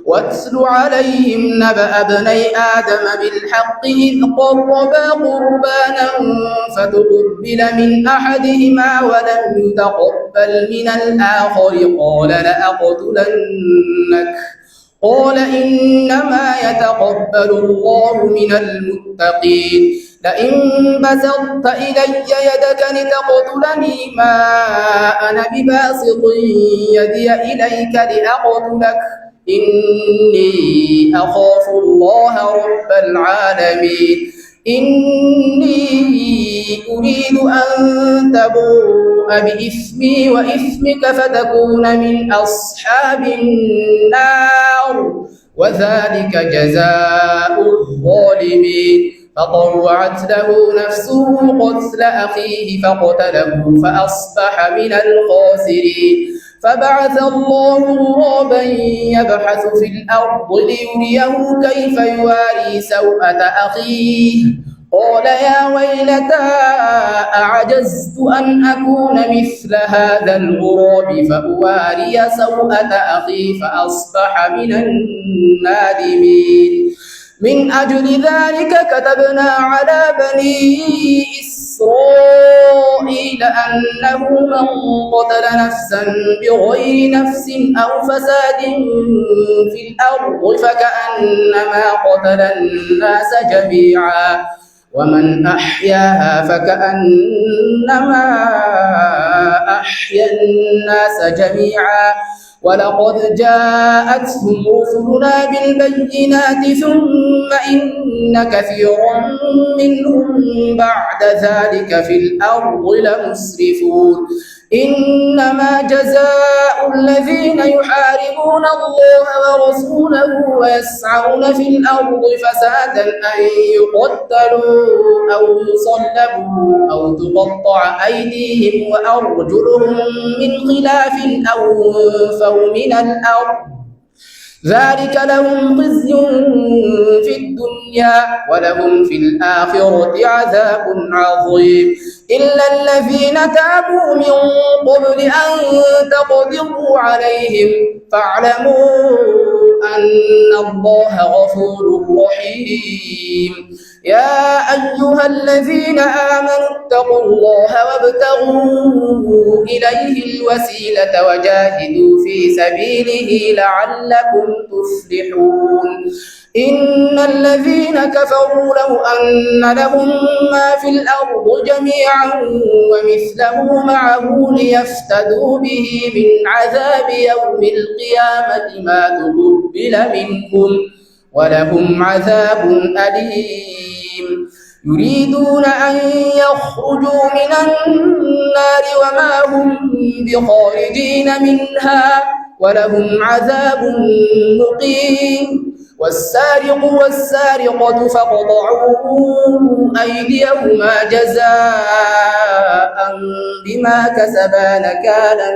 واتل عليهم نبأ ابني آدم بالحق إذ قربا قربانا فتقبل من أحدهما ولم يتقبل من الآخر قال لأقتلنك قال إنما يتقبل الله من المتقين لئن بسطت إلي يدك لتقتلني ما أنا بباسط يدي إليك لأقتلك إني أخاف الله رب العالمين إني أريد أن تبوء بإثمي وإثمك فتكون من أصحاب النار وذلك جزاء الظالمين فطوعت له نفسه قتل أخيه فقتله فأصبح من الخاسرين فبعث الله غرابا يبحث في الأرض ليريه كيف يواري سوءة أخيه قال يا ويلتى أعجزت أن أكون مثل هذا الغراب فأواري سوءة أخي فأصبح من النادمين من أجل ذلك كتبنا على بني إسرائيل أنه من قتل نفسا بغير نفس أو فساد في الأرض فكأنما قتل الناس جميعا ومن أحياها فكأنما أحيا الناس جميعا ولقد جاءتهم رسلنا بالبينات ثم إن كثيرا منهم بعد ذلك في الأرض لمسرفون إنما جزاء الذين يحاربون الله ورسوله ويسعون في الأرض فسادا أن يقتلوا أو يصلبوا أو تقطع أيديهم وأرجلهم من خلاف أو ينفوا من الأرض ذلك لهم خزي في الدنيا ولهم في الآخرة عذاب عظيم إلا الذين تابوا من قبل أن تقدروا عليهم فاعلموا أن الله غفور رحيم يا أيها الذين آمنوا اتقوا الله وابتغوا إليه الوسيلة وجاهدوا في سبيله لعلكم تفلحون إن الذين كفروا لو أن لهم ما في الأرض جميعا ومثله معه ليفتدوا به من عذاب يوم القيامة ما تقبل منهم ولهم عذاب أليم يريدون أن يخرجوا من النار وما هم بخارجين منها ولهم عذاب مقيم والسارق والسارقة فاقطعوا أيديهما جزاء بما كسبا نكالا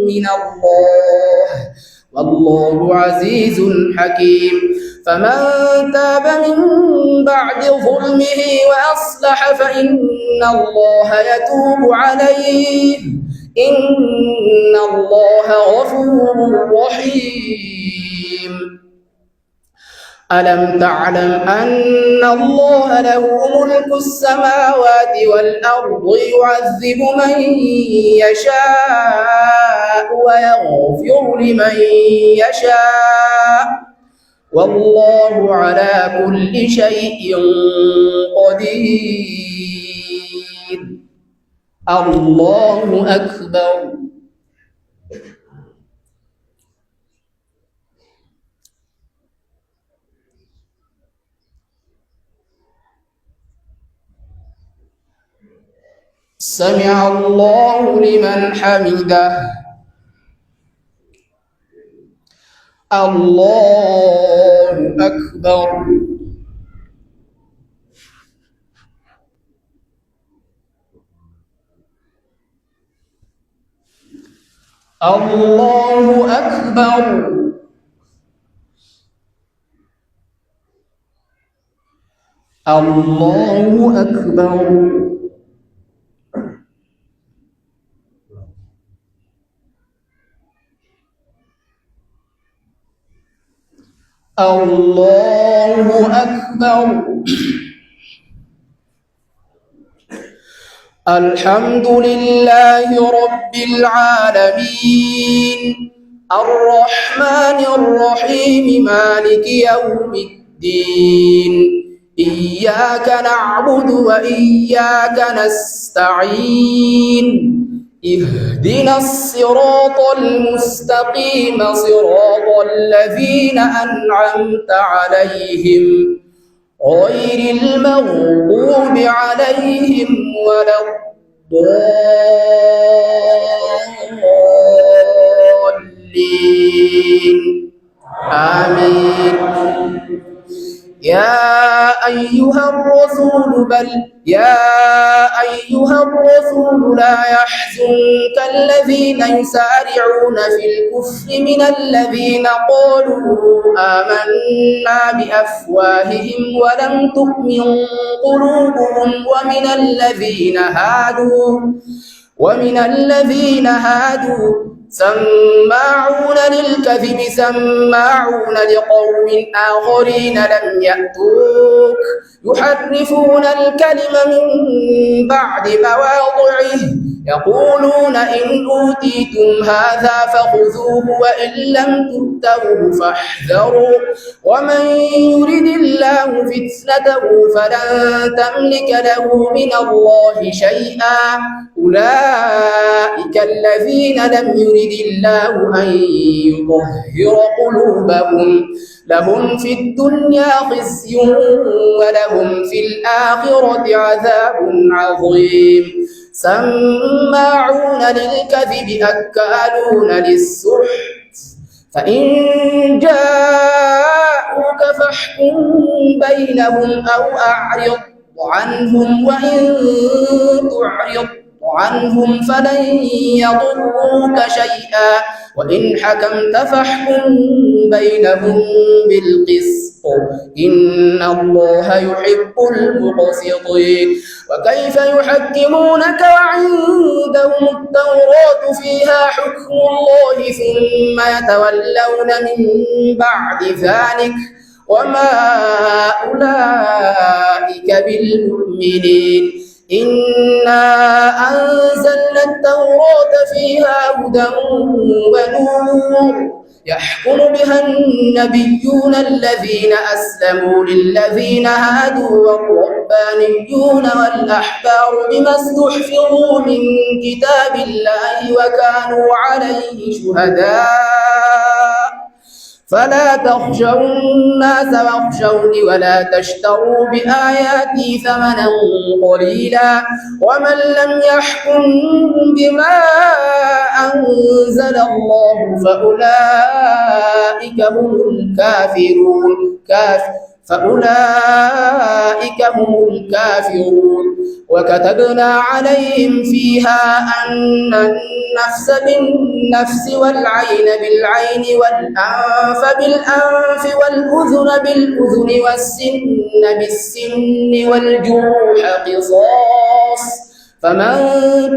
من الله والله عزيز حكيم فمن تاب من بعد ظلمه وأصلح فإن الله يتوب عليه إن الله غفور رحيم ألم تعلم أن الله له ملك السماوات والأرض يعذب من يشاء ويغفر لمن يشاء والله على كل شيء قدير الله أكبر سمع الله لمن حمده الله أكبر الله أكبر الله أكبر الله أكبر. الحمد لله رب العالمين الرحمن الرحيم مالك يوم الدين إياك نعبد وإياك نستعين اهدنا الصراط المستقيم صراط الذين أنعمت عليهم غير المغضوب عليهم ولا الضالين آمين. يا أيها الرسول لا يحزنك الذين يسارعون في الكفر من الذين قالوا آمنا بأفواههم ولم تؤمن قلوبهم ومن الذين هادوا سماعون للكذب سماعون لقوم آخرين لم يأتوك يحرفون الكلم من بعد مواضعه يقولون إن أوتيتم هذا فخذوه وإن لم تؤتوه فاحذروا ومن يرد الله فتنته فلن تملك له من الله شيئا أولئك الذين لم يرد الله أن يطهر قلوبهم لهم في الدنيا خزي ولهم في الآخرة عذاب عظيم سماعون للكذب أكالون للسحت فإن جاءوك فاحكم بينهم أو أعرض عنهم وإن تعرض عنهم فلن يضروك شيئا وإن حكمت فاحكم بينهم بالقسط إن الله يحب المقسطين. وكيف يحكمونك وعندهم التوراة فيها حكم الله ثم يتولون من بعد ذلك وما أولئك بالمؤمنين. إنا أنزلنا التوراة فيها هدى ونور يحكم بها النبيون الذين أسلموا للذين هادوا والربانيون والأحبار بما استحفظوا من كتاب الله وكانوا عليه شهداء فلا تخشوا الناس واخشوني ولا تشتروا بآياتي ثمنا قليلا ومن لم يحكم بما أنزل الله فأولئك هم الكافرون. وكتبنا عليهم فيها أن النفس بالنفس والعين بالعين والأنف بالأنف والأذن بالأذن والسن بالسن والجروح قصاص فمن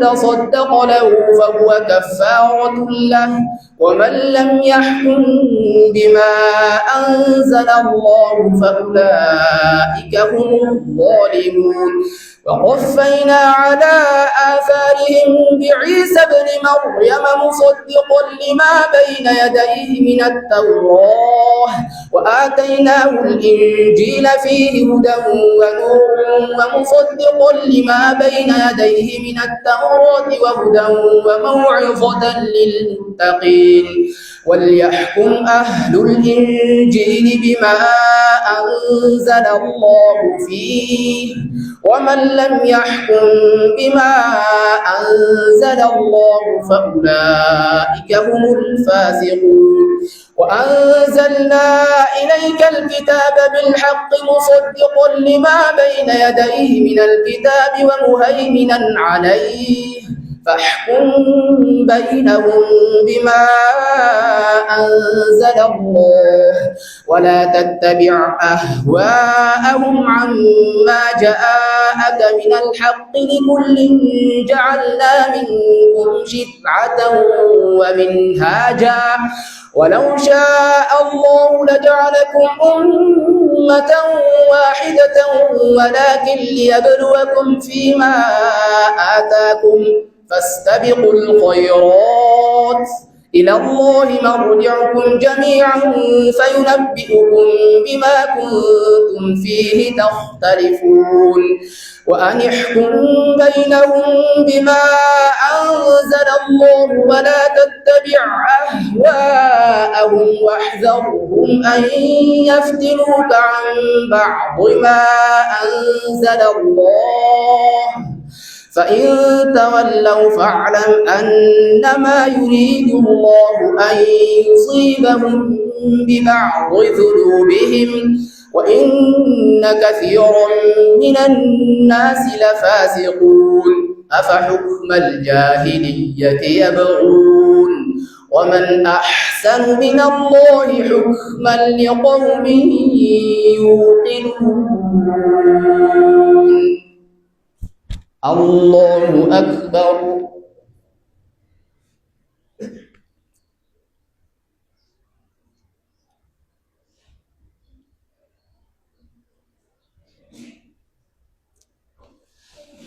تصدق له فهو كفارة له ومن لم يحكم بما أنزل الله فأولئك هم الظالمون. وقفينا على آثارهم بعيسى ابن مريم مصدقا لما بين يديه من التوراة وآتيناه الإنجيل فيه هدى ونور ومصدقا لما بين يديه من التوراة وهدى وموعظة للمتقين. وليحكم أهل الإنجيل بما أنزل الله فيه ومن لم يحكم بما أنزل الله فأولئك هم الفاسقون. وأنزلنا إليك الكتاب بالحق مصدقا لما بين يديه من الكتاب ومهيمنا عليه فاحكم بينهم بما أنزل الله ولا تتبع أهواءهم عما جاءك من الحق لكل جعلنا منكم شرعة ومنهاجا ولو شاء الله جعلكم أمة واحدة ولكن ليبلوكم فيما آتاكم فاستبقوا الخيرات إلى الله مرجعكم جميعا فينبئكم بما كنتم فيه تختلفون وأن احكم بينهم بما أنزل الله ولا تتبع أهواءهم واحذرهم أن يفتنوك عن بعض ما أنزل الله فإن تولوا فاعلم أنما يريد الله أن يصيبهم ببعض ذنوبهم وإن كثيرا من الناس لفاسقون أفحكم الجاهلية يبغون ومن أحسن من الله حكما لقوم يوقنون. الله أكبر.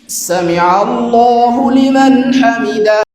سمع الله لمن حمده.